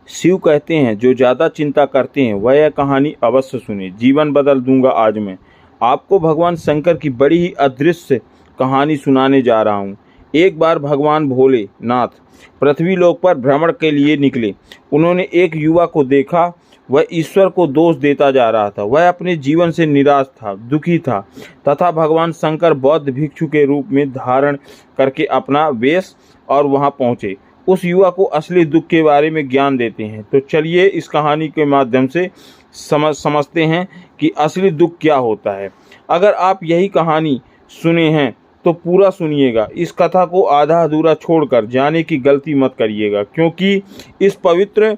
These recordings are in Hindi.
शिव कहते हैं, जो ज़्यादा चिंता करते हैं वह यह कहानी अवश्य सुने। जीवन बदल दूंगा आज मैं। आपको भगवान शंकर की बड़ी ही अदृश्य कहानी सुनाने जा रहा हूँ। एक बार भगवान भोलेनाथ पृथ्वी लोक पर भ्रमण के लिए निकले। उन्होंने एक युवा को देखा। वह ईश्वर को दोष देता जा रहा था। वह अपने जीवन से निराश था, दुखी था तथा भगवान शंकर बौद्ध भिक्षु के रूप में धारण करके अपना वेश और वहां पहुंचे। उस युवा को असली दुख के बारे में ज्ञान देते हैं। तो चलिए इस कहानी के माध्यम से समझते हैं कि असली दुख क्या होता है। अगर आप यही कहानी सुने हैं तो पूरा सुनिएगा। इस कथा को आधा अधूरा छोड़कर जाने की गलती मत करिएगा, क्योंकि इस पवित्र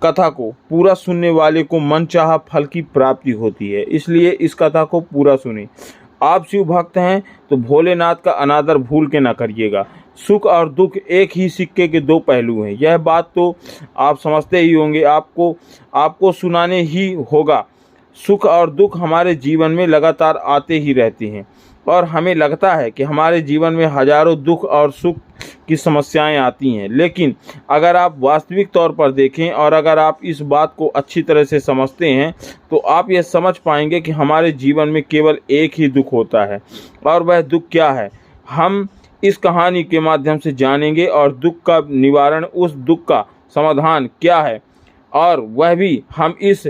कथा को पूरा सुनने वाले को मनचाहा फल की प्राप्ति होती है। इसलिए इस कथा को पूरा सुने। आप शिव भक्त हैं तो भोलेनाथ का अनादर भूल के न करिएगा। सुख और दुख एक ही सिक्के के दो पहलू हैं। यह बात तो आप समझते ही होंगे। आपको सुनाने ही होगा। सुख और दुख हमारे जीवन में लगातार आते ही रहते हैं और हमें लगता है कि हमारे जीवन में हजारों दुख और सुख की समस्याएं आती हैं। लेकिन अगर आप वास्तविक तौर पर देखें और अगर आप इस बात को अच्छी तरह से समझते हैं तो आप यह समझ पाएंगे कि हमारे जीवन में केवल एक ही दुख होता है। और वह दुख क्या है, हम इस कहानी के माध्यम से जानेंगे। और दुख का निवारण, उस दुख का समाधान क्या है, और वह भी हम इस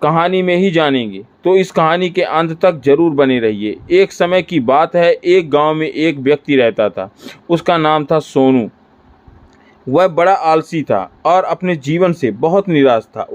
कहानी में ही जानेंगे। तो इस कहानी के अंत तक जरूर बने रहिए। एक समय की बात है, एक गांव में एक व्यक्ति रहता था। उसका नाम था सोनू। वह बड़ा आलसी था और अपने जीवन से बहुत निराश था।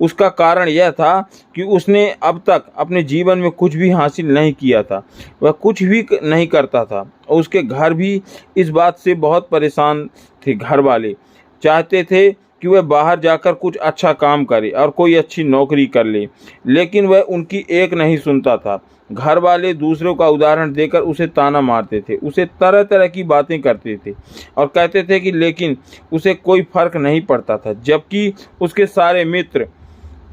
उसका कारण यह था कि उसने अब तक अपने जीवन में कुछ भी हासिल नहीं किया था। वह कुछ भी नहीं करता था और उसके घर भी इस बात से बहुत परेशान थे। घर वाले चाहते थे कि वह बाहर जाकर कुछ अच्छा काम करे और कोई अच्छी नौकरी कर ले, लेकिन वह उनकी एक नहीं सुनता था। घर वाले दूसरों का उदाहरण देकर उसे ताना मारते थे, उसे तरह तरह की बातें करते थे और कहते थे कि लेकिन उसे कोई फर्क नहीं पड़ता था, जबकि उसके सारे मित्र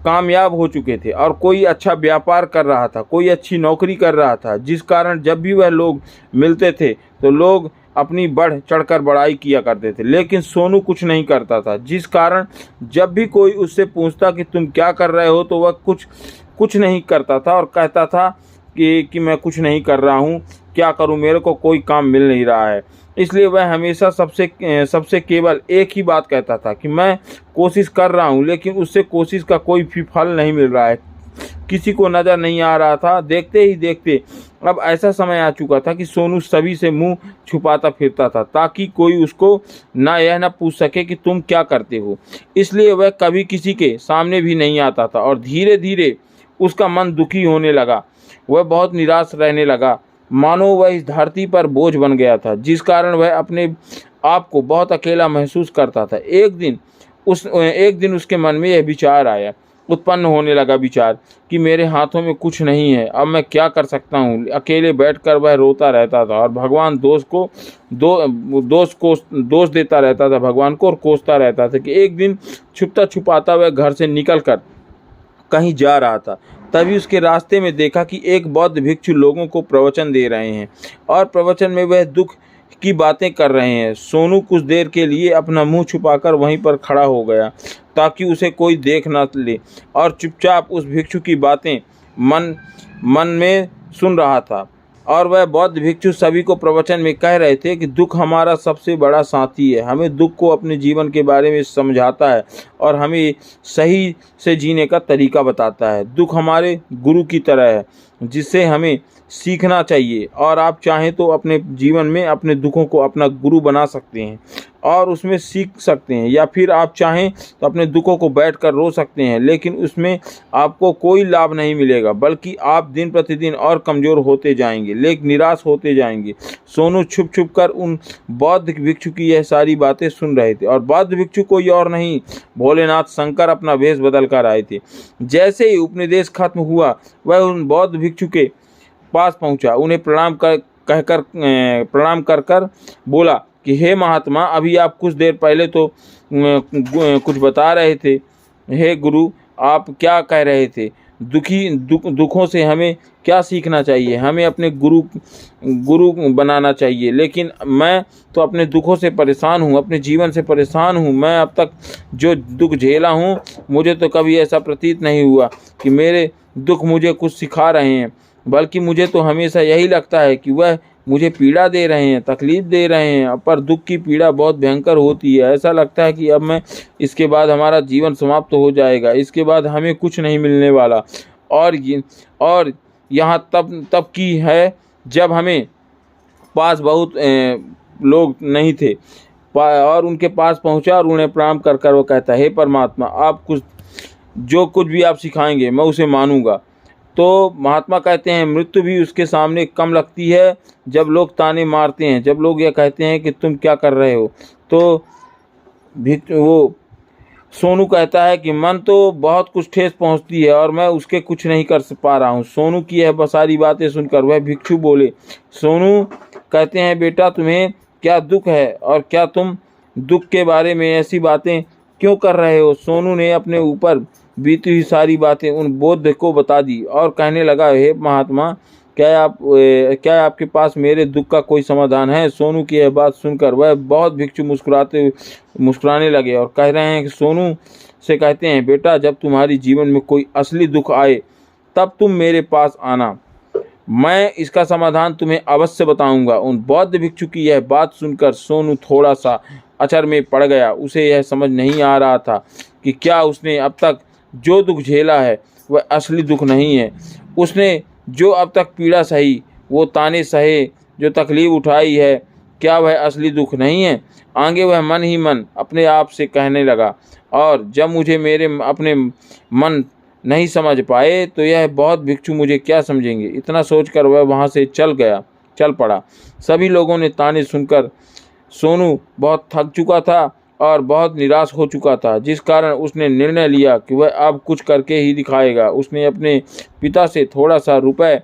कामयाब हो चुके थे और कोई अच्छा व्यापार कर रहा था, कोई अच्छी नौकरी कर रहा था, जिस कारण जब भी वह लोग मिलते थे तो लोग अपनी बढ़ चढ़कर बड़ाई किया करते थे। लेकिन सोनू कुछ नहीं करता था, जिस कारण जब भी कोई उससे पूछता कि तुम क्या कर रहे हो तो वह कुछ नहीं करता था और कहता था कि मैं कुछ नहीं कर रहा हूँ, क्या करूँ, मेरे को कोई काम मिल नहीं रहा है। इसलिए वह हमेशा सबसे केवल एक ही बात कहता था कि मैं कोशिश कर रहा हूँ, लेकिन उससे कोशिश का कोई भी फल नहीं मिल रहा है, किसी को नज़र नहीं आ रहा था। देखते ही देखते अब ऐसा समय आ चुका था कि सोनू सभी से मुंह छुपाता फिरता था, ताकि कोई उसको ना पूछ सके कि तुम क्या करते हो। इसलिए वह कभी किसी के सामने भी नहीं आता था और धीरे धीरे उसका मन दुखी होने लगा। वह बहुत निराश रहने लगा, मानो वह इस धरती पर बोझ बन गया था, जिस कारण वह अपने आप को बहुत अकेला महसूस करता था। एक दिन उसके मन में यह विचार उत्पन्न होने लगा विचार कि मेरे हाथों में कुछ नहीं है, अब मैं क्या कर सकता हूँ। अकेले बैठकर वह रोता रहता था और भगवान दोष देता रहता था भगवान को और कोसता रहता था कि एक दिन छुपता छुपाता वह घर से निकलकर कहीं जा रहा था। तभी उसके रास्ते में देखा कि एक बौद्ध भिक्षु लोगों को प्रवचन दे रहे हैं और प्रवचन में वह दुख की बातें कर रहे हैं। सोनू कुछ देर के लिए अपना मुंह छुपाकर वहीं पर खड़ा हो गया ताकि उसे कोई देख न ले और चुपचाप उस भिक्षु की बातें मन में सुन रहा था। और वह बौद्ध भिक्षु सभी को प्रवचन में कह रहे थे कि दुख हमारा सबसे बड़ा साथी है, हमें दुख को अपने जीवन के बारे में समझाता है और हमें सही से जीने का तरीका बताता है। दुख हमारे गुरु की तरह है जिससे हमें सीखना चाहिए, और आप चाहें तो अपने जीवन में अपने दुखों को अपना गुरु बना सकते हैं और उसमें सीख सकते हैं, या फिर आप चाहें तो अपने दुखों को बैठकर रो सकते हैं, लेकिन उसमें आपको कोई लाभ नहीं मिलेगा, बल्कि आप दिन प्रतिदिन और कमज़ोर होते जाएंगे, लेकिन निराश होते जाएंगे। सोनू छुप छुप कर उन बौद्ध भिक्षु की यह सारी बातें सुन रहे थे और बौद्ध भिक्षु कोई और नहीं, भोलेनाथ शंकर अपना वेश बदल कर आए थे। जैसे ही उपनिवेश खत्म हुआ वह उन बौद्ध भिक्षु के पास पहुंचा, उन्हें प्रणाम कर बोला कि हे महात्मा, अभी आप कुछ देर पहले तो कुछ बता रहे थे। हे गुरु, आप क्या कह रहे थे? दुखों से हमें क्या सीखना चाहिए? हमें अपने गुरु बनाना चाहिए। लेकिन मैं तो अपने दुखों से परेशान हूँ, अपने जीवन से परेशान हूँ। मैं अब तक जो दुख झेला हूँ, मुझे तो कभी ऐसा प्रतीत नहीं हुआ कि मेरे दुख मुझे कुछ सिखा रहे हैं, बल्कि मुझे तो हमेशा यही लगता है कि वह मुझे पीड़ा दे रहे हैं, तकलीफ़ दे रहे हैं। पर दुख की पीड़ा बहुत भयंकर होती है। ऐसा लगता है कि अब इसके बाद हमारा जीवन समाप्त हो जाएगा, इसके बाद हमें कुछ नहीं मिलने वाला। और यहाँ तब की है जब हमें पास बहुत लोग नहीं थे, और उनके पास पहुँचा और उन्हें प्रणाम कर कर वो कहता है, हे परमात्मा, आप जो कुछ भी आप सिखाएंगे मैं उसे मानूंगा। तो महात्मा कहते हैं, मृत्यु भी उसके सामने कम लगती है जब लोग ताने मारते हैं, जब लोग यह कहते हैं कि तुम क्या कर रहे हो। तो वो सोनू कहता है कि मन तो बहुत कुछ ठेस पहुंचती है और मैं उसके कुछ नहीं कर पा रहा हूं। सोनू की यह सारी बातें सुनकर वह भिक्षु बोले। सोनू कहते हैं, बेटा तुम्हें क्या दुख है और क्या तुम दुख के बारे में ऐसी बातें क्यों कर रहे हो? सोनू ने अपने ऊपर बीती हुई सारी बातें उन बौद्ध को बता दी और कहने लगा, हे महात्मा, क्या आपके पास मेरे दुख का कोई समाधान है? सोनू की यह बात सुनकर वह बहुत भिक्षु मुस्कुराने लगे और कह रहे हैं कि सोनू से कहते हैं, बेटा जब तुम्हारी जीवन में कोई असली दुख आए तब तुम मेरे पास आना, मैं इसका समाधान तुम्हें अवश्य बताऊंगा। उन बौद्ध भिक्षु की यह बात सुनकर सोनू थोड़ा सा अचर में पड़ गया। उसे यह समझ नहीं आ रहा था कि क्या उसने अब तक जो दुख झेला है वह असली दुख नहीं है। उसने जो अब तक पीड़ा सही, वो ताने सहे, जो तकलीफ उठाई है, क्या वह असली दुख नहीं है? आगे वह मन ही मन अपने आप से कहने लगा, और जब मुझे मेरे अपने मन नहीं समझ पाए तो यह बहुत भिक्षु मुझे क्या समझेंगे। इतना सोचकर वह वहाँ से चल पड़ा। सभी लोगों ने ताने सुनकर सोनू बहुत थक चुका था और बहुत निराश हो चुका था, जिस कारण उसने निर्णय लिया कि वह अब कुछ करके ही दिखाएगा। उसने अपने पिता से थोड़ा सा रुपए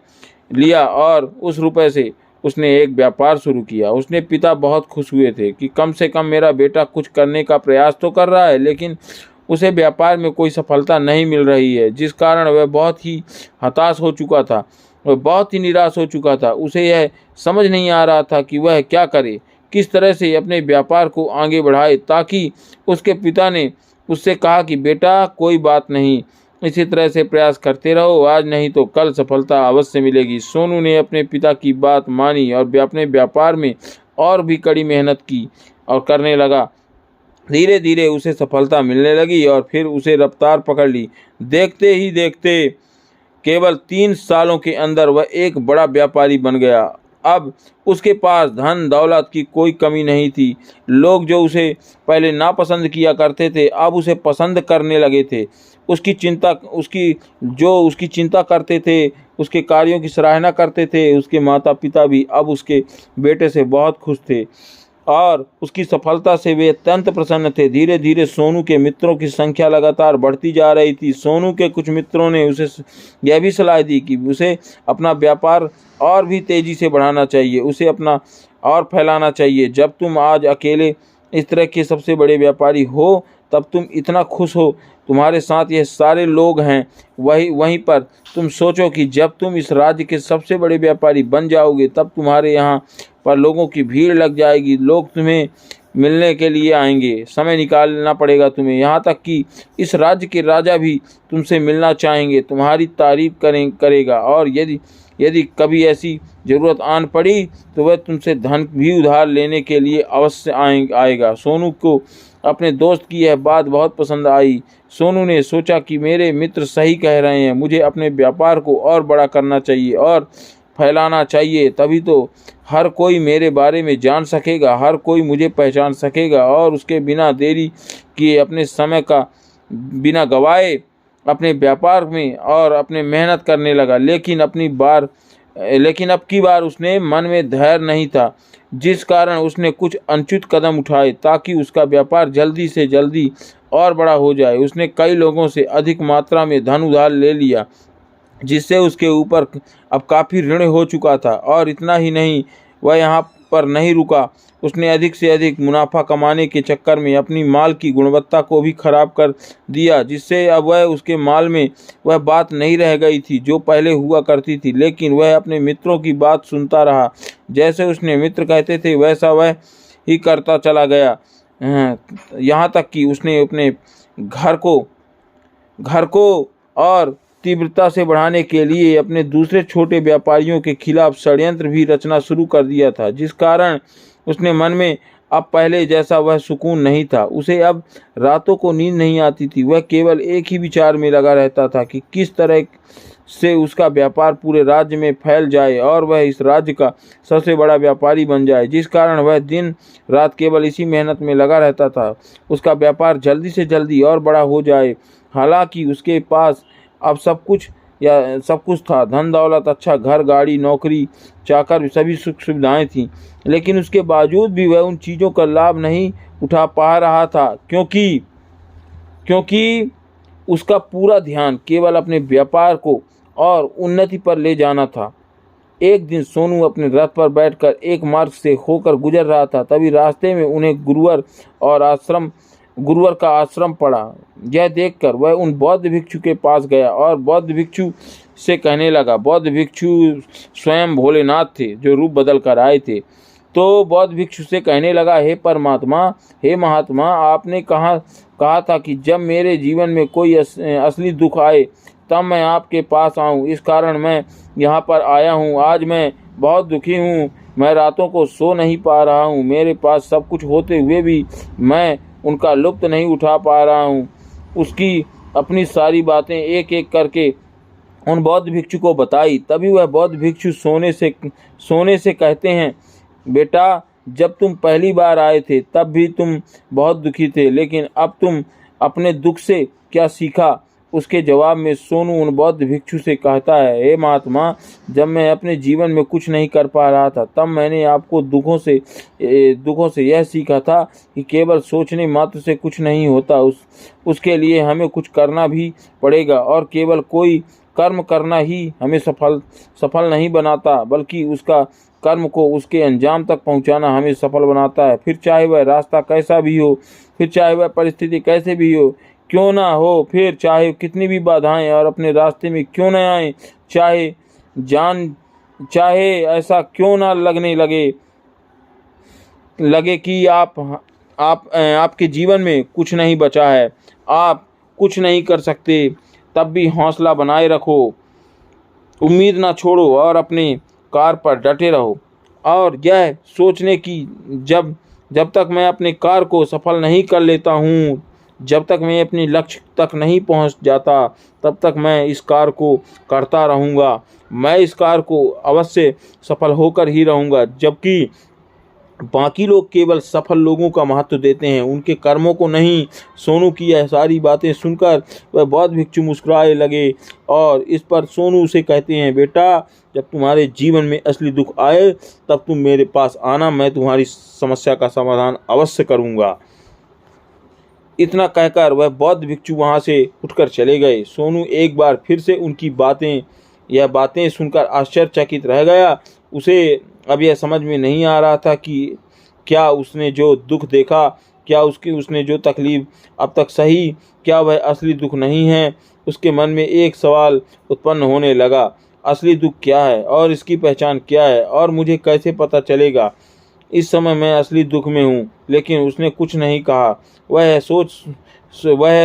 लिया और उस रुपए से उसने एक व्यापार शुरू किया। उसने पिता बहुत खुश हुए थे कि कम से कम मेरा बेटा कुछ करने का प्रयास तो कर रहा है, लेकिन उसे व्यापार में कोई सफलता नहीं मिल रही है, जिस कारण वह बहुत ही हताश हो चुका था, वह बहुत ही निराश हो चुका था। उसे यह समझ नहीं आ रहा था कि वह क्या करे, किस तरह से अपने व्यापार को आगे बढ़ाए। ताकि उसके पिता ने उससे कहा कि बेटा कोई बात नहीं, इसी तरह से प्रयास करते रहो, आज नहीं तो कल सफलता अवश्य मिलेगी। सोनू ने अपने पिता की बात मानी और अपने व्यापार में और भी कड़ी मेहनत की और करने लगा। धीरे धीरे उसे सफलता मिलने लगी और फिर उसे रफ्तार पकड़ ली। देखते ही देखते केवल 3 सालों के अंदर वह एक बड़ा व्यापारी बन गया। अब उसके पास धन दौलत की कोई कमी नहीं थी। लोग जो उसे पहले नापसंद किया करते थे, अब उसे पसंद करने लगे थे। उसकी चिंता करते थे, उसके कार्यों की सराहना करते थे। उसके माता पिता भी अब उसके बेटे से बहुत खुश थे और उसकी सफलता से वे अत्यंत प्रसन्न थे। धीरे धीरे सोनू के मित्रों की संख्या लगातार बढ़ती जा रही थी। सोनू के कुछ मित्रों ने उसे यह भी सलाह दी कि उसे अपना व्यापार और भी तेज़ी से बढ़ाना चाहिए, उसे अपना और फैलाना चाहिए। जब तुम आज अकेले इस तरह के सबसे बड़े व्यापारी हो, तब तुम इतना खुश हो, तुम्हारे साथ ये सारे लोग हैं, वहीं पर तुम सोचो कि जब तुम इस राज्य के सबसे बड़े व्यापारी बन जाओगे, तब तुम्हारे यहाँ पर लोगों की भीड़ लग जाएगी। लोग तुम्हें मिलने के लिए आएंगे, समय निकालना पड़ेगा तुम्हें। यहाँ तक कि इस राज्य के राजा भी तुमसे मिलना चाहेंगे, तुम्हारी तारीफ करेगा, और यदि कभी ऐसी ज़रूरत आन पड़ी तो वह तुमसे धन भी उधार लेने के लिए अवश्य आएगा। सोनू को अपने दोस्त की यह बात बहुत पसंद आई। सोनू ने सोचा कि मेरे मित्र सही कह रहे हैं, मुझे अपने व्यापार को और बड़ा करना चाहिए और फैलाना चाहिए, तभी तो हर कोई मेरे बारे में जान सकेगा, हर कोई मुझे पहचान सकेगा। और उसके बिना देरी किए, अपने समय का बिना गवाए अपने व्यापार में और अपने मेहनत करने लगा। लेकिन अब की बार उसने मन में धैर्य नहीं था, जिस कारण उसने कुछ अनुचित कदम उठाए ताकि उसका व्यापार जल्दी से जल्दी और बड़ा हो जाए। उसने कई लोगों से अधिक मात्रा में धन उधार ले लिया, जिससे उसके ऊपर अब काफ़ी ऋण हो चुका था। और इतना ही नहीं, वह यहाँ पर नहीं रुका। उसने अधिक से अधिक मुनाफा कमाने के चक्कर में अपनी माल की गुणवत्ता को भी खराब कर दिया, जिससे अब वह उसके माल में वह बात नहीं रह गई थी जो पहले हुआ करती थी। लेकिन वह अपने मित्रों की बात सुनता रहा। जैसे उसने मित्र कहते थे वैसा वह ही करता चला गया। यहाँ तक कि उसने अपने घर को और तीव्रता से बढ़ाने के लिए अपने दूसरे छोटे व्यापारियों के खिलाफ षड्यंत्र भी रचना शुरू कर दिया था, जिस कारण उसने मन में अब पहले जैसा वह सुकून नहीं था। उसे अब रातों को नींद नहीं आती थी। वह केवल एक ही विचार में लगा रहता था कि किस तरह से उसका व्यापार पूरे राज्य में फैल जाए और वह इस राज्य का सबसे बड़ा व्यापारी बन जाए, जिस कारण वह दिन रात केवल इसी मेहनत में लगा रहता था। उसका व्यापार जल्दी से जल्दी और बड़ा हो जाए। हालांकि उसके पास अब सब कुछ था, धन दौलत, अच्छा घर, गाड़ी, नौकरी, चाकर, सभी सुख सुविधाएं थीं, लेकिन उसके बावजूद भी वह उन चीज़ों का लाभ नहीं उठा पा रहा था, क्योंकि उसका पूरा ध्यान केवल अपने व्यापार को और उन्नति पर ले जाना था। एक दिन सोनू अपने रथ पर बैठकर एक मार्ग से होकर गुजर रहा था। तभी रास्ते में उन्हें गुरुवर का आश्रम पड़ा। यह देखकर वह उन बौद्ध भिक्षु के पास गया और बौद्ध भिक्षु से कहने लगा। बौद्ध भिक्षु स्वयं भोलेनाथ थे जो रूप बदल कर आए थे। तो बौद्ध भिक्षु से कहने लगा, हे परमात्मा, हे महात्मा, आपने कहा था कि जब मेरे जीवन में कोई असली दुख आए तब मैं आपके पास आऊं। इस कारण मैं यहाँ पर आया हूँ। आज मैं बहुत दुखी हूँ। मैं रातों को सो नहीं पा रहा हूँ। मेरे पास सब कुछ होते हुए भी मैं उनका लुत्फ नहीं उठा पा रहा हूँ। उसकी अपनी सारी बातें एक एक करके उन बौद्ध भिक्षु को बताई। तभी वह बौद्ध भिक्षु सोने से कहते हैं, बेटा, जब तुम पहली बार आए थे तब भी तुम बहुत दुखी थे, लेकिन अब तुम अपने दुख से क्या सीखा? उसके जवाब में सोनू उन बौद्ध भिक्षु से कहता है, हे महात्मा, जब मैं अपने जीवन में कुछ नहीं कर पा रहा था तब मैंने आपको दुखों से यह सीखा था कि केवल सोचने मात्र से कुछ नहीं होता। उसके लिए हमें कुछ करना भी पड़ेगा और केवल कोई कर्म करना ही हमें सफल नहीं बनाता, बल्कि उसका कर्म को उसके अंजाम तक पहुंचाना हमें सफल बनाता है। फिर चाहे वह रास्ता कैसा भी हो, फिर चाहे वह परिस्थिति कैसे भी हो क्यों ना हो, फिर चाहे कितनी भी बाधाएं और अपने रास्ते में क्यों न आए, चाहे ऐसा क्यों ना लगने लगे कि आपके जीवन में कुछ नहीं बचा है, आप कुछ नहीं कर सकते, तब भी हौसला बनाए रखो, उम्मीद ना छोड़ो और अपने कार पर डटे रहो। और यह सोचने की जब तक मैं अपने कार को सफल नहीं कर लेता हूँ, जब तक मैं अपने लक्ष्य तक नहीं पहुँच जाता, तब तक मैं इस कार को करता रहूँगा। मैं इस कार को अवश्य सफल होकर ही रहूँगा। जबकि बाकी लोग केवल सफल लोगों का महत्व देते हैं, उनके कर्मों को नहीं। सोनू की यह सारी बातें सुनकर वह बौद्ध भिक्षु मुस्कुराए लगे और इस पर सोनू से कहते हैं, बेटा, जब तुम्हारे जीवन में असली दुख आए तब तुम मेरे पास आना, मैं तुम्हारी समस्या का समाधान अवश्य करूँगा। इतना कहकर वह बौद्ध भिक्षु वहाँ से उठकर चले गए। सोनू एक बार फिर से उनकी बातें सुनकर आश्चर्यचकित रह गया। उसे अब यह समझ में नहीं आ रहा था कि क्या उसने जो दुख देखा, क्या उसने जो तकलीफ अब तक सही, क्या वह असली दुख नहीं है। उसके मन में एक सवाल उत्पन्न होने लगा, असली दुख क्या है और इसकी पहचान क्या है और मुझे कैसे पता चलेगा? इस समय मैं असली दुख में हूँ। लेकिन उसने कुछ नहीं कहा। वह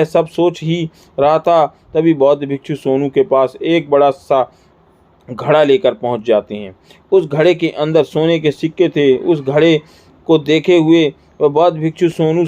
सब सोच ही रहा था। तभी बौद्ध भिक्षु सोनू के पास एक बड़ा सा घड़ा लेकर पहुंच जाते हैं। उस घड़े के अंदर सोने के सिक्के थे। उस घड़े को देखे हुए वह बौद्ध भिक्षु सोनू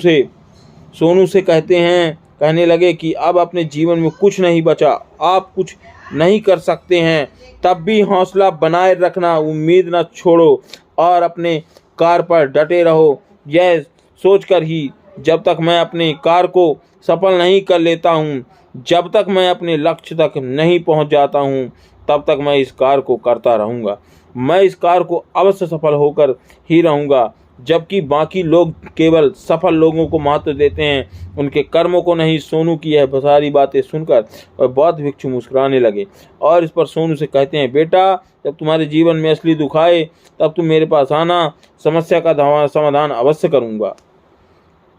से कहने लगे कि अब अपने जीवन में कुछ नहीं बचा, आप कुछ नहीं कर सकते हैं, तब भी हौसला बनाए रखना, उम्मीद न छोड़ो और अपने कार पर डटे रहो। यह सोचकर ही जब तक मैं अपने कार को सफल नहीं कर लेता हूँ, जब तक मैं अपने लक्ष्य तक नहीं पहुँच जाता हूँ, तब तक मैं इस कार को करता रहूँगा। मैं इस कार को अवश्य सफल होकर ही रहूँगा। जबकि बाकी लोग केवल सफल लोगों को महत्व देते हैं, उनके कर्मों को नहीं। सोनू की यह सारी बातें सुनकर वह बौद्ध भिक्षु मुस्कुराने लगे और इस पर सोनू से कहते हैं, बेटा जब तुम्हारे जीवन में असली दुख आए तब तुम मेरे पास आना, समस्या का समाधान अवश्य करूंगा।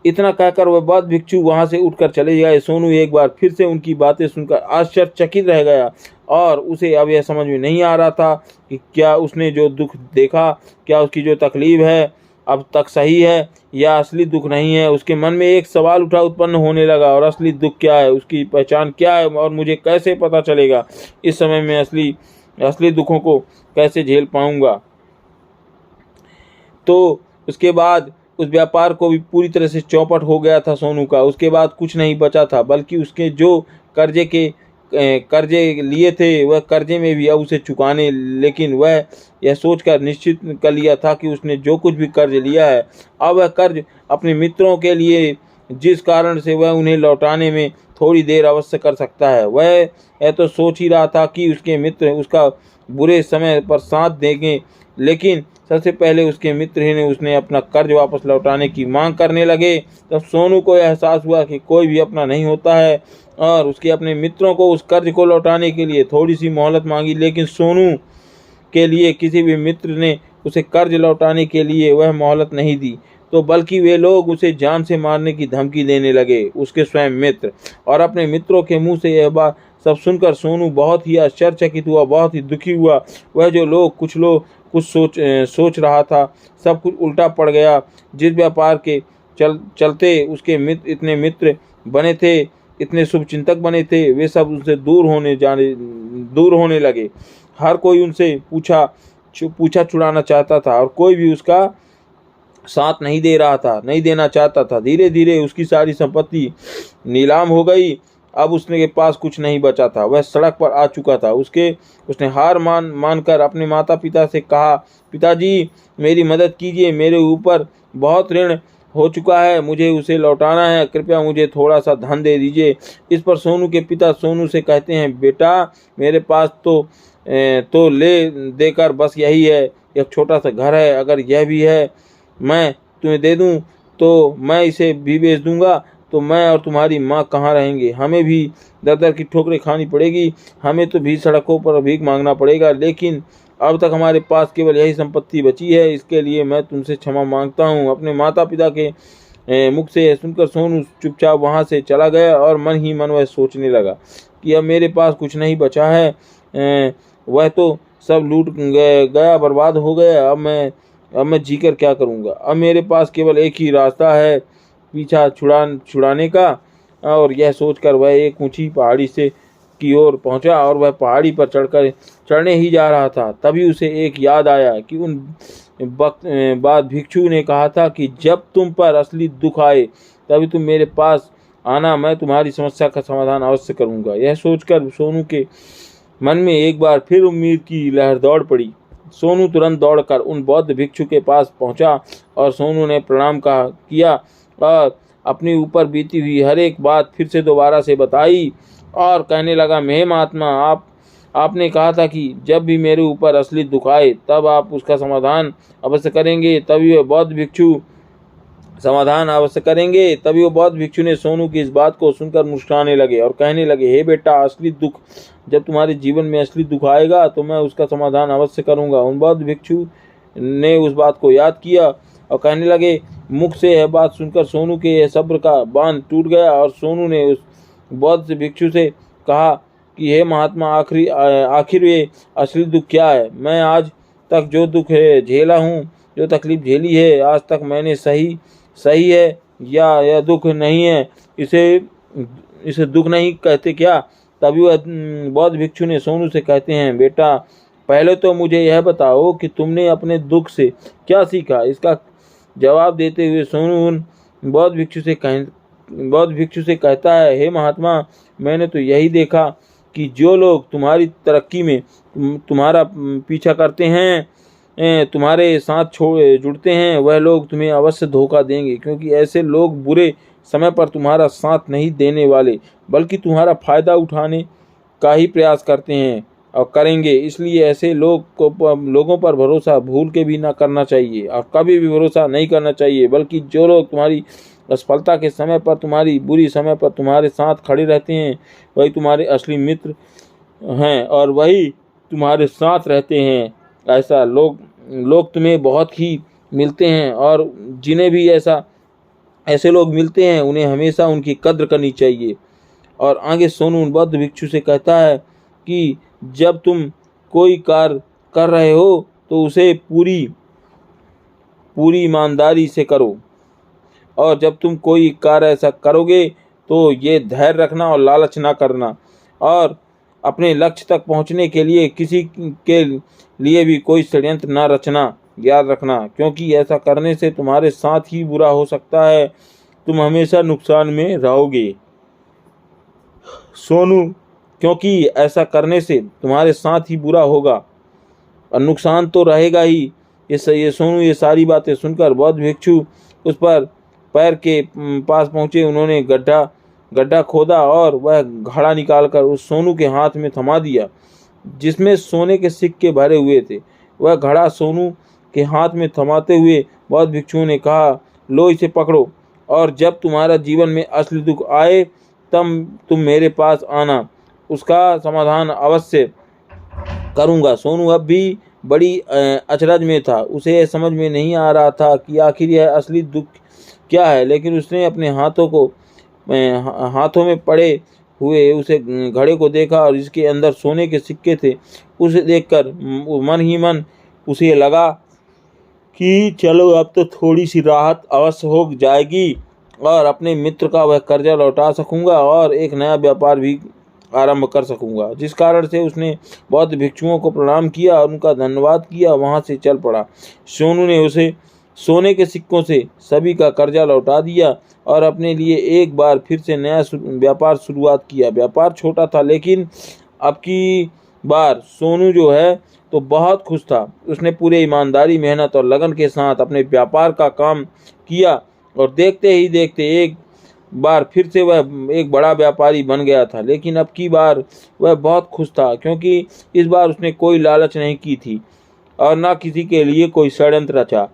इतना कहकर वह बौद्ध भिक्षु वहां से उठकर चले गए। सोनू एक बार फिर से उनकी बातें सुनकर आश्चर्यचकित रह गया और उसे अब यह समझ में नहीं आ रहा था कि क्या उसने जो दुख देखा, क्या उसकी जो तकलीफ है अब तक सही है या असली दुख नहीं है। उसके मन में एक सवाल उत्पन्न होने लगा, और असली दुख क्या है, उसकी पहचान क्या है और मुझे कैसे पता चलेगा। इस समय में असली दुखों को कैसे झेल पाऊंगा। तो उसके बाद उस व्यापार को भी पूरी तरह से चौपट हो गया था सोनू का। उसके बाद कुछ नहीं बचा था, बल्कि उसके जो कर्जे लिए थे वह कर्जे में भी अब उसे चुकाने। लेकिन वह यह सोचकर निश्चित कर लिया था कि उसने जो कुछ भी कर्ज लिया है अब वह कर्ज अपने मित्रों के लिए, जिस कारण से वह उन्हें लौटाने में थोड़ी देर अवश्य कर सकता है। वह यह तो सोच ही रहा था कि उसके मित्र उसका बुरे समय पर साथ देंगे, लेकिन सबसे पहले उसके मित्र ही ने उसने अपना कर्ज वापस लौटाने की मांग करने लगे। तब सोनू को एहसास हुआ कि कोई भी अपना नहीं होता है और उसके अपने मित्रों को उस कर्ज को लौटाने के लिए थोड़ी सी मोहलत मांगी, लेकिन सोनू के लिए किसी भी मित्र ने उसे कर्ज लौटाने के लिए वह मोहलत नहीं दी, तो बल्कि वे लोग उसे जान से मारने की धमकी देने लगे, उसके स्वयं मित्र। और अपने मित्रों के मुंह से यह बात सब सुनकर सोनू बहुत ही आश्चर्यचकित हुआ, बहुत ही दुखी हुआ। वह जो लोग कुछ सोच रहा था, सब कुछ उल्टा पड़ गया। जिस व्यापार के चलते उसके इतने मित्र बने थे, इतने शुभचिंतक बने थे, वे सब उनसे दूर होने लगे। हर कोई उनसे पूछा छुड़ाना चाहता था और कोई भी उसका साथ नहीं देना चाहता था। धीरे धीरे उसकी सारी संपत्ति नीलाम हो गई। अब उसके पास कुछ नहीं बचा था, वह सड़क पर आ चुका था। उसने हार मानकर अपने माता पिता से कहा, पिताजी मेरी मदद कीजिए, मेरे ऊपर बहुत ऋण हो चुका है, मुझे उसे लौटाना है, कृपया मुझे थोड़ा सा धन दे दीजिए। इस पर सोनू के पिता सोनू से कहते हैं, बेटा मेरे पास तो ले देकर बस यही है, एक छोटा सा घर है, अगर यह भी है मैं तुम्हें दे दूं तो मैं इसे भी बेच दूंगा, तो मैं और तुम्हारी माँ कहाँ रहेंगे। हमें भी दर दर की ठोकरें खानी पड़ेगी, हमें तो भी सड़कों पर भीख मांगना पड़ेगा, लेकिन अब तक हमारे पास केवल यही संपत्ति बची है, इसके लिए मैं तुमसे क्षमा मांगता हूँ। अपने माता पिता के मुख से सुनकर सोनू चुपचाप वहाँ से चला गया और मन ही मन वह सोचने लगा कि अब मेरे पास कुछ नहीं बचा है, वह तो सब लूट गया, बर्बाद हो गया। अब मैं जीकर क्या करूँगा। अब मेरे पास केवल एक ही रास्ता है पीछा छुड़ाने का। और यह सोचकर वह एक ऊंची पहाड़ी की ओर पहुंचा और वह पहाड़ी पर चढ़ने ही जा रहा था। तभी उसे एक याद आया कि उन बाद भिक्षु ने कहा था कि जब तुम पर असली दुख आए तभी तुम मेरे पास आना, मैं तुम्हारी समस्या का समाधान अवश्य करूंगा। यह सोचकर सोनू के मन में एक बार फिर उम्मीद की लहर दौड़ पड़ी। सोनू तुरंत दौड़कर उन बौद्ध भिक्षु के पास पहुंचा और सोनू ने प्रणाम किया और अपने ऊपर बीती हुई हर एक बात फिर से दोबारा से बताई और कहने लगा, हे महात्मा, आपने कहा था कि जब भी मेरे ऊपर असली दुख आए तब आप उसका समाधान अवश्य करेंगे। तभी वह बौद्ध भिक्षु ने सोनू की इस बात को सुनकर मुस्कुराने लगे और कहने लगे, हे बेटा, असली दुख जब तुम्हारे जीवन में असली दुख आएगा तो मैं उसका समाधान अवश्य करूंगा। उन बौद्ध भिक्षु ने उस बात को याद किया और कहने लगे। मुख से यह बात सुनकर सोनू के यह सब्र का बांध टूट गया और सोनू ने उस बौद्ध भिक्षु से कहा कि हे महात्मा, आखिर ये असली दुख क्या है। मैं आज तक जो दुख झेला हूँ, जो तकलीफ झेली है, आज तक मैंने सही है या यह दुख नहीं है, इसे दुख नहीं कहते क्या। तभी वह बौद्ध भिक्षु ने सोनू से कहते हैं, बेटा पहले तो मुझे यह बताओ कि तुमने अपने दुख से क्या सीखा। इसका जवाब देते हुए सोनू उन बौद्ध भिक्षु से कहता है, हे महात्मा, मैंने तो यही देखा कि जो लोग तुम्हारी तरक्की में तुम्हारा पीछा करते हैं, तुम्हारे साथ जुड़ते हैं, वह लोग तुम्हें अवश्य धोखा देंगे, क्योंकि ऐसे लोग बुरे समय पर तुम्हारा साथ नहीं देने वाले बल्कि तुम्हारा फायदा उठाने का ही प्रयास करते हैं। और करेंगे। इसलिए ऐसे लोगों पर भरोसा भूल के भी ना करना चाहिए और कभी भी भरोसा नहीं करना चाहिए, बल्कि जो लोग तुम्हारी असफलता के समय पर, तुम्हारी बुरी समय पर तुम्हारे साथ खड़े रहते हैं, वही तुम्हारे असली मित्र हैं और वही तुम्हारे साथ रहते हैं। ऐसा लोग तुम्हें बहुत ही मिलते हैं और जिन्हें भी ऐसे लोग मिलते हैं उन्हें हमेशा उनकी कद्र करनी चाहिए। और आगे सोनू बौद्ध भिक्षु से कहता है कि जब तुम कोई कार्य कर रहे हो तो उसे पूरी ईमानदारी से करो, और जब तुम कोई कार्य ऐसा करोगे तो ये धैर्य रखना और लालच ना करना, और अपने लक्ष्य तक पहुंचने के लिए किसी के लिए भी कोई षड्यंत्र ना रचना, याद रखना, क्योंकि ऐसा करने से तुम्हारे साथ ही बुरा हो सकता है, तुम हमेशा नुकसान में रहोगे सोनू, क्योंकि ऐसा करने से तुम्हारे साथ ही बुरा होगा और नुकसान तो रहेगा ही। ये सोनू ये सारी बातें सुनकर बौद्ध भिक्षु उस पर पैर के पास पहुंचे। उन्होंने गड्ढा खोदा और वह घड़ा निकालकर उस सोनू के हाथ में थमा दिया जिसमें सोने के सिक्के भरे हुए थे। वह घड़ा सोनू के हाथ में थमाते हुए बौद्ध भिक्षुओं ने कहा, लो इसे पकड़ो, और जब तुम्हारा जीवन में असली दुख आए तब तुम मेरे पास आना, उसका समाधान अवश्य करूंगा। सोनू अब भी बड़ी अचरज में था। उसे समझ में नहीं आ रहा था कि आखिर यह असली दुख क्या है, लेकिन उसने अपने हाथों में पड़े हुए उसे घड़े को देखा और इसके अंदर सोने के सिक्के थे। उसे देखकर मन ही मन उसे लगा कि चलो अब तो थोड़ी सी राहत अवश्य हो जाएगी और अपने मित्र का वह कर्जा लौटा सकूंगा और एक नया व्यापार भी आरंभ कर सकूंगा। जिस कारण से उसने बौद्ध भिक्षुओं को प्रणाम किया और उनका धन्यवाद किया, वहां से चल पड़ा। सोनू ने उसे सोने के सिक्कों से सभी का कर्जा लौटा दिया और अपने लिए एक बार फिर से नया व्यापार शुरुआत किया। व्यापार छोटा था, लेकिन अब की बार सोनू जो है तो बहुत खुश था। उसने पूरे ईमानदारी, मेहनत और लगन के साथ अपने व्यापार का काम किया और देखते ही देखते एक बार फिर से वह एक बड़ा व्यापारी बन गया था। लेकिन अब की बार वह बहुत खुश था, क्योंकि इस बार उसने कोई लालच नहीं की थी और न किसी के लिए कोई षड्यंत्र रचा,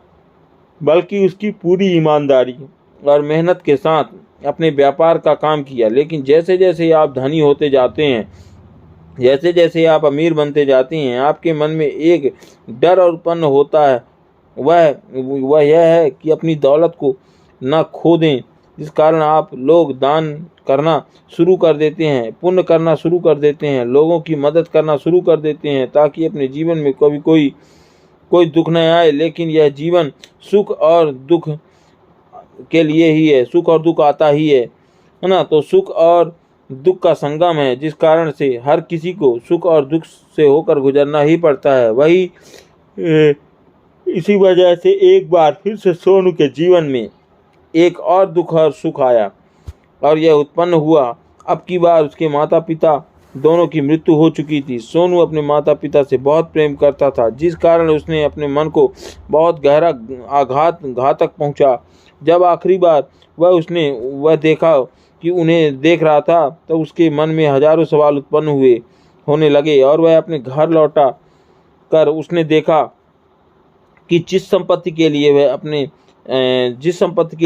बल्कि उसकी पूरी ईमानदारी और मेहनत के साथ अपने व्यापार का काम किया। लेकिन जैसे जैसे आप धनी होते जाते हैं, जैसे जैसे आप अमीर बनते जाते हैं, आपके मन में एक डर उत्पन्न होता है। वह यह है कि अपनी दौलत को न खो दें, जिस कारण आप लोग दान करना शुरू कर देते हैं, पुण्य करना शुरू कर देते हैं, लोगों की मदद करना शुरू कर देते हैं, ताकि अपने जीवन में कभी कोई दुख न आए। लेकिन यह जीवन सुख और दुख के लिए ही है, सुख और दुख आता ही है ना। तो सुख और दुख का संगम है, जिस कारण से हर किसी को सुख और दुख से होकर गुजरना ही पड़ता है। इसी वजह से एक बार फिर से सोनू के जीवन में एक और दुख और सुख आया और यह उत्पन्न हुआ। अब की बार उसके माता पिता दोनों की मृत्यु हो चुकी थी। सोनू अपने माता पिता से बहुत प्रेम करता था, जिस कारण उसने अपने मन को बहुत गहरा घातक पहुंचा। जब आखिरी बार वह देखा कि उन्हें देख रहा था, तो उसके मन में हजारों सवाल उत्पन्न होने लगे और वह अपने घर लौटा कर उसने देखा कि जिस संपत्ति के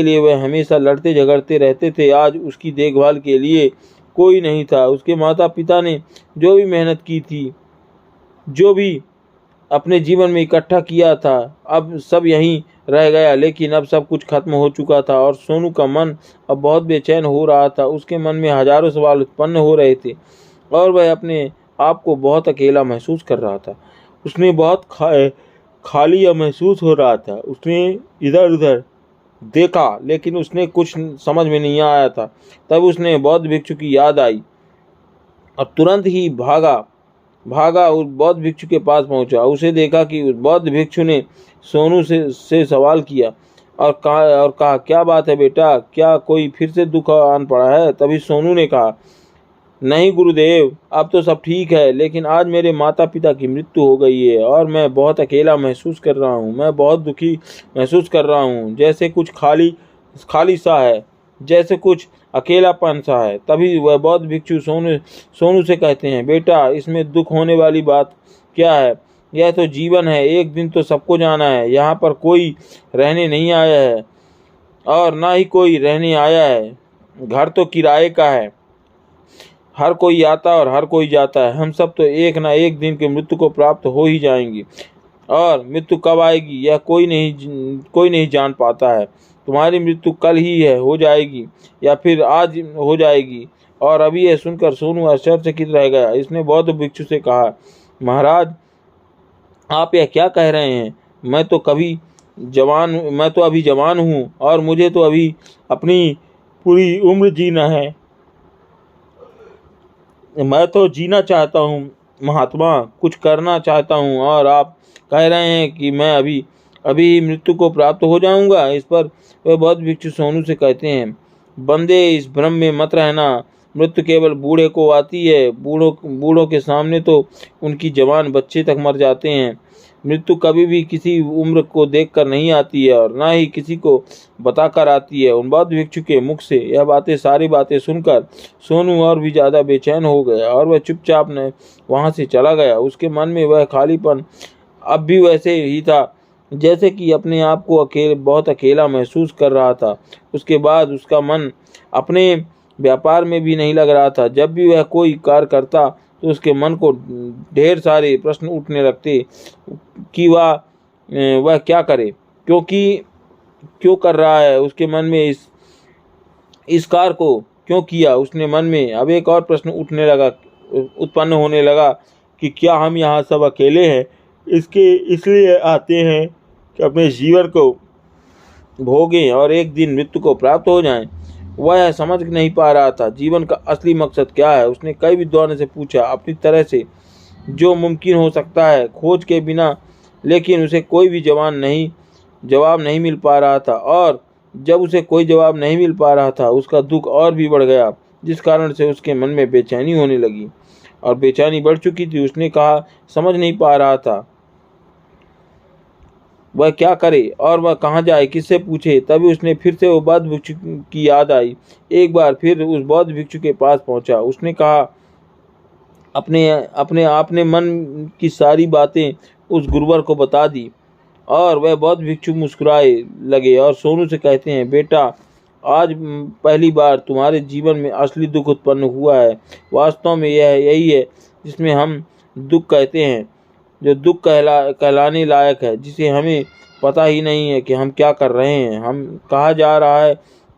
लिए वह हमेशा लड़ते झगड़ते रहते थे, आज उसकी देखभाल के लिए कोई नहीं था। उसके माता पिता ने जो भी मेहनत की थी, जो भी अपने जीवन में इकट्ठा किया था, अब सब यहीं रह गया। लेकिन अब सब कुछ खत्म हो चुका था और सोनू का मन अब बहुत बेचैन हो रहा था। उसके मन में हजारों सवाल उत्पन्न हो रहे थे और वह अपने आप को बहुत अकेला महसूस कर रहा था। उसने बहुत खाली महसूस हो रहा था। उसने इधर उधर देखा, लेकिन उसने कुछ समझ में नहीं आया था। तब उसने बौद्ध भिक्षु की याद आई और तुरंत ही भागा उस बौद्ध भिक्षु के पास पहुंचा। उसे देखा कि उस बौद्ध भिक्षु ने सोनू से सवाल किया और कहा, क्या बात है बेटा, क्या कोई फिर से दुख आन पड़ा है? तभी सोनू ने कहा, नहीं गुरुदेव, अब तो सब ठीक है, लेकिन आज मेरे माता पिता की मृत्यु हो गई है और मैं बहुत अकेला महसूस कर रहा हूँ। मैं बहुत दुखी महसूस कर रहा हूँ, जैसे कुछ खाली सा है। जैसे कुछ अकेलापन सा है। तभी वह बौद्ध भिक्षु सोनू से कहते हैं, बेटा इसमें दुख होने वाली बात क्या है? यह तो जीवन है, एक दिन तो सबको जाना है। यहाँ पर कोई रहने नहीं आया है और ना ही कोई रहने आया है। घर तो किराए का है। हर कोई आता और हर कोई जाता है। हम सब तो एक ना एक दिन के मृत्यु को प्राप्त हो ही जाएंगे, और मृत्यु कब आएगी यह कोई नहीं जान पाता है। तुम्हारी मृत्यु कल ही हो जाएगी या फिर आज हो जाएगी। और अभी यह सुनकर सोनू आश्चर्यचकित रह गया। इसने बौद्ध भिक्षु से कहा, महाराज आप यह क्या कह रहे हैं? मैं तो अभी जवान हूँ और मुझे तो अभी अपनी पूरी उम्र जीना है। मैं तो जीना चाहता हूँ महात्मा, कुछ करना चाहता हूँ, और आप कह रहे हैं कि मैं अभी अभी मृत्यु को प्राप्त हो जाऊंगा। इस पर वह बौद्ध भिक्षु सोनू से कहते हैं, बंदे इस भ्रम में मत रहना। मृत्यु केवल बूढ़े को आती है। बूढ़ों के सामने तो उनकी जवान बच्चे तक मर जाते हैं। मृत्यु कभी भी किसी उम्र को देखकर नहीं आती है और ना ही किसी को बताकर आती है। उन बौद्ध भिक्षु के मुख से यह सारी बातें सुनकर सोनू और भी ज़्यादा बेचैन हो गया और वह चुपचाप ने वहाँ से चला गया। उसके मन में वह खालीपन अब भी वैसे ही था, जैसे कि अपने आप को बहुत अकेला महसूस कर रहा था। उसके बाद उसका मन अपने व्यापार में भी नहीं लग रहा था। जब भी वह कोई कार्य करता तो उसके मन को ढेर सारे प्रश्न उठने लगते कि वह क्या करे, क्यों कर रहा है। उसके मन में इस कार्य को क्यों किया। उसने मन में अब एक और प्रश्न उत्पन्न होने लगा कि क्या हम यहाँ सब अकेले हैं, इसलिए आते हैं कि अपने जीवन को भोगें और एक दिन मृत्यु को प्राप्त हो जाएं। वह समझ नहीं पा रहा था जीवन का असली मकसद क्या है। उसने कई विद्वानों से पूछा, अपनी तरह से जो मुमकिन हो सकता है खोज के बिना, लेकिन उसे कोई भी जवाब नहीं मिल पा रहा था। और जब उसे कोई जवाब नहीं मिल पा रहा था, उसका दुख और भी बढ़ गया, जिस कारण से उसके मन में बेचैनी होने लगी और बेचैनी बढ़ चुकी थी। उसने कहा, समझ नहीं पा रहा था वह क्या करे और वह कहाँ जाए, किससे पूछे। तभी उसने फिर से वो बौद्ध भिक्षु की याद आई। एक बार फिर उस बौद्ध भिक्षु के पास पहुंचा। उसने कहा, आपने मन की सारी बातें उस गुरुवर को बता दी। और वह बौद्ध भिक्षु मुस्कुराए लगे और सोनू से कहते हैं, बेटा आज पहली बार तुम्हारे जीवन में असली दुख उत्पन्न हुआ है। वास्तव में यही है जिसमें हम दुख कहते हैं, जो दुख कहलाने लायक है, जिसे हमें पता ही नहीं है कि हम क्या कर रहे हैं, हम कहाँ जा रहा है,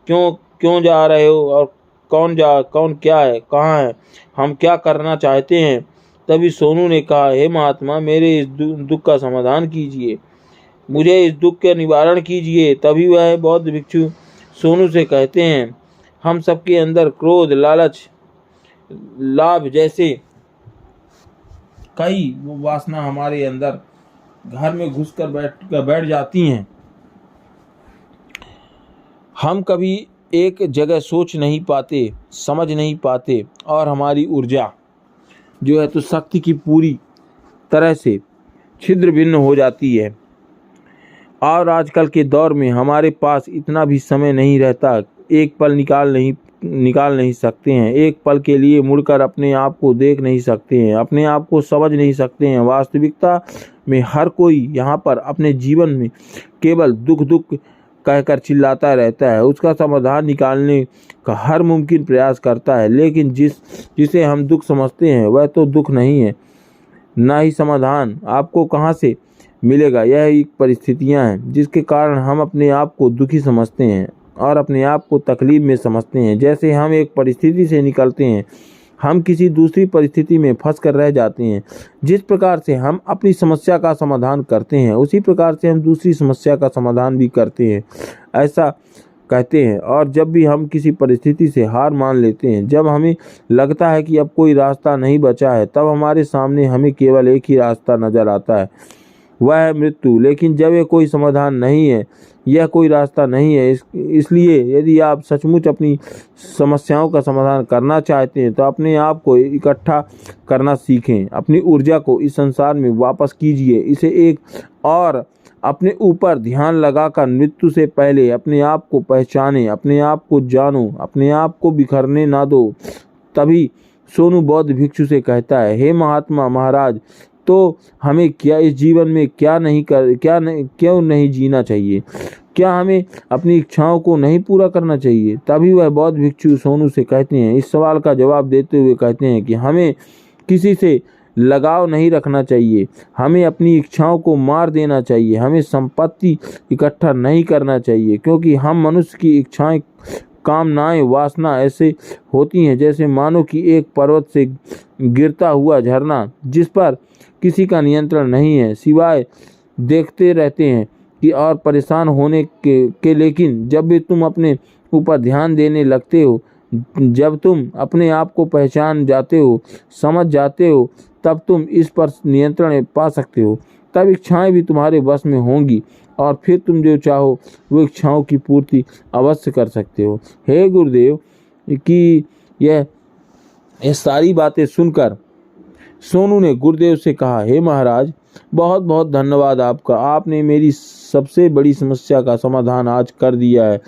क्यों जा रहे हो, और कौन क्या है, कहाँ है, हम क्या करना चाहते हैं। तभी सोनू ने कहा, हे महात्मा, मेरे इस दुख का समाधान कीजिए, मुझे इस दुख का निवारण कीजिए। तभी वह बौद्ध भिक्षु सोनू से कहते हैं, हम सबके अंदर क्रोध, लालच, लाभ जैसे कई वासना हमारे अंदर घर में घुसकर बैठ जाती हैं। हम कभी एक जगह सोच नहीं पाते, समझ नहीं पाते, और हमारी ऊर्जा जो है तो शक्ति की पूरी तरह से छिद्र भिन्न हो जाती है। और आजकल के दौर में हमारे पास इतना भी समय नहीं रहता, एक पल निकाल नहीं सकते हैं, एक पल के लिए मुड़कर अपने आप को देख नहीं सकते हैं, अपने आप को समझ नहीं सकते हैं। वास्तविकता में हर कोई यहाँ पर अपने जीवन में केवल दुख कहकर चिल्लाता रहता है। उसका समाधान निकालने का हर मुमकिन प्रयास करता है, लेकिन जिसे हम दुख समझते हैं वह तो दुख नहीं है, ना ही समाधान आपको कहाँ से मिलेगा। यह एक परिस्थितियाँ हैं जिसके कारण हम अपने आप को दुखी समझते हैं और अपने आप को तकलीफ में समझते हैं। जैसे हम एक परिस्थिति से निकलते हैं, हम किसी दूसरी परिस्थिति में फंस कर रह जाते हैं। जिस प्रकार से हम अपनी समस्या का समाधान करते हैं, उसी प्रकार से हम दूसरी समस्या का समाधान भी करते हैं, ऐसा कहते हैं। और जब भी हम किसी परिस्थिति से हार मान लेते हैं, जब हमें लगता है कि अब कोई रास्ता नहीं बचा है, तब हमारे सामने हमें केवल एक ही रास्ता नज़र आता है, वह है मृत्यु। लेकिन जब यह कोई समाधान नहीं है, यह कोई रास्ता नहीं है, इसलिए यदि आप सचमुच अपनी समस्याओं का समाधान करना चाहते हैं तो अपने आप को इकट्ठा करना सीखें, अपनी ऊर्जा को इस संसार में वापस कीजिए, इसे एक और अपने ऊपर ध्यान लगाकर मृत्यु से पहले अपने आप को पहचाने, अपने आप को जानो, अपने आप को बिखरने ना दो। तभी सोनू बौद्ध भिक्षु से कहता है, हे महात्मा महाराज, तो हमें क्या इस जीवन में क्यों नहीं जीना चाहिए? क्या हमें अपनी इच्छाओं को नहीं पूरा करना चाहिए? तभी वह बौद्ध भिक्षु सोनू से कहते हैं, इस सवाल का जवाब देते हुए कहते हैं कि हमें किसी से लगाव नहीं रखना चाहिए, हमें अपनी इच्छाओं को मार देना चाहिए, हमें संपत्ति इकट्ठा नहीं करना चाहिए, क्योंकि हम मनुष्य की इच्छाएं, कामनाएं, वासना ऐसे होती हैं जैसे मानो कि एक पर्वत से गिरता हुआ झरना जिस पर किसी का नियंत्रण नहीं है, सिवाय देखते रहते हैं कि और परेशान होने के लेकिन जब भी तुम अपने ऊपर ध्यान देने लगते हो, जब तुम अपने आप को पहचान जाते हो, समझ जाते हो, तब तुम इस पर नियंत्रण पा सकते हो। तब इच्छाएं भी तुम्हारे वश में होंगी और फिर तुम जो चाहो वो इच्छाओं की पूर्ति अवश्य कर सकते हो। हे गुरुदेव की यह सारी बातें सुनकर सोनू ने गुरुदेव से कहा, हे महाराज, बहुत बहुत धन्यवाद आपका, आपने मेरी सबसे बड़ी समस्या का समाधान आज कर दिया है।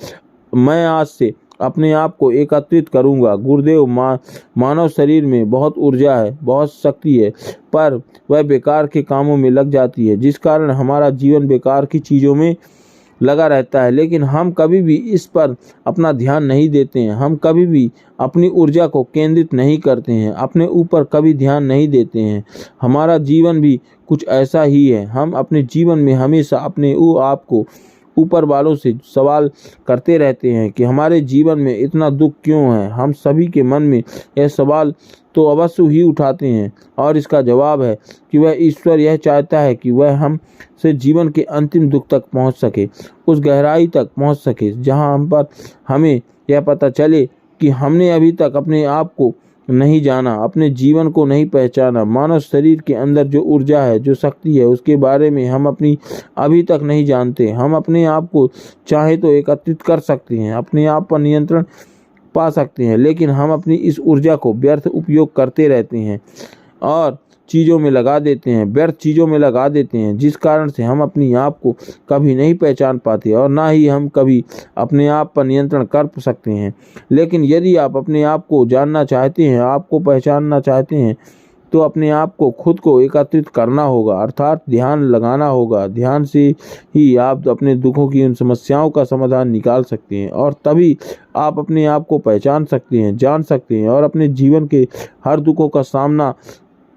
मैं आज से अपने आप को एकत्रित करूंगा। गुरुदेव, मानव शरीर में बहुत ऊर्जा है, बहुत शक्ति है, पर वह बेकार के कामों में लग जाती है, जिस कारण हमारा जीवन बेकार की चीज़ों में लगा रहता है। लेकिन हम कभी भी इस पर अपना ध्यान नहीं देते हैं, हम कभी भी अपनी ऊर्जा को केंद्रित नहीं करते हैं, अपने ऊपर कभी ध्यान नहीं देते हैं। हमारा जीवन भी कुछ ऐसा ही है। हम अपने जीवन में हमेशा अपने आप को ऊपर वालों से सवाल करते रहते हैं कि हमारे जीवन में इतना दुख क्यों है। हम सभी के मन में यह सवाल तो अवश्य ही उठाते हैं और इसका जवाब है कि वह ईश्वर यह चाहता है कि वह हम से जीवन के अंतिम दुख तक पहुंच सके, उस गहराई तक पहुंच सके जहां हम पर हमें यह पता चले कि हमने अभी तक अपने आप को नहीं जाना, अपने जीवन को नहीं पहचाना। मानव शरीर के अंदर जो ऊर्जा है, जो शक्ति है, उसके बारे में हम अपनी अभी तक नहीं जानते। हम अपने आप को चाहे तो एकत्रित कर सकते हैं, अपने आप पर नियंत्रण पा सकते हैं, लेकिन हम अपनी इस ऊर्जा को व्यर्थ उपयोग करते रहते हैं और चीज़ों में लगा देते हैं, व्यर्थ चीज़ों में लगा देते हैं, जिस कारण से हम अपनी आप को कभी नहीं पहचान पाते और ना ही हम कभी अपने आप पर नियंत्रण कर सकते हैं। लेकिन यदि आप अपने आप को जानना चाहते हैं, आपको पहचानना चाहते हैं, तो अपने आप को खुद को एकत्रित करना होगा, अर्थात ध्यान लगाना होगा। ध्यान से ही आप अपने दुखों की उन समस्याओं का समाधान निकाल सकते हैं और तभी आप अपने आप को पहचान सकते हैं, जान सकते हैं और अपने जीवन के हर दुखों का सामना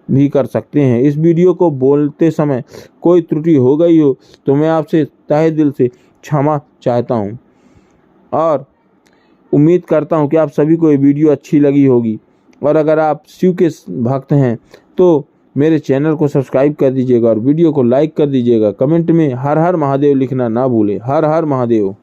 भी कर सकते हैं। इस वीडियो को बोलते समय कोई त्रुटि हो गई हो तो मैं आपसे तहे दिल से क्षमा चाहता हूं और उम्मीद करता हूं कि आप सभी को ये वीडियो अच्छी लगी होगी। और अगर आप शिव के भक्त हैं तो मेरे चैनल को सब्सक्राइब कर दीजिएगा और वीडियो को लाइक कर दीजिएगा। कमेंट में हर हर महादेव लिखना ना भूलें। हर हर महादेव।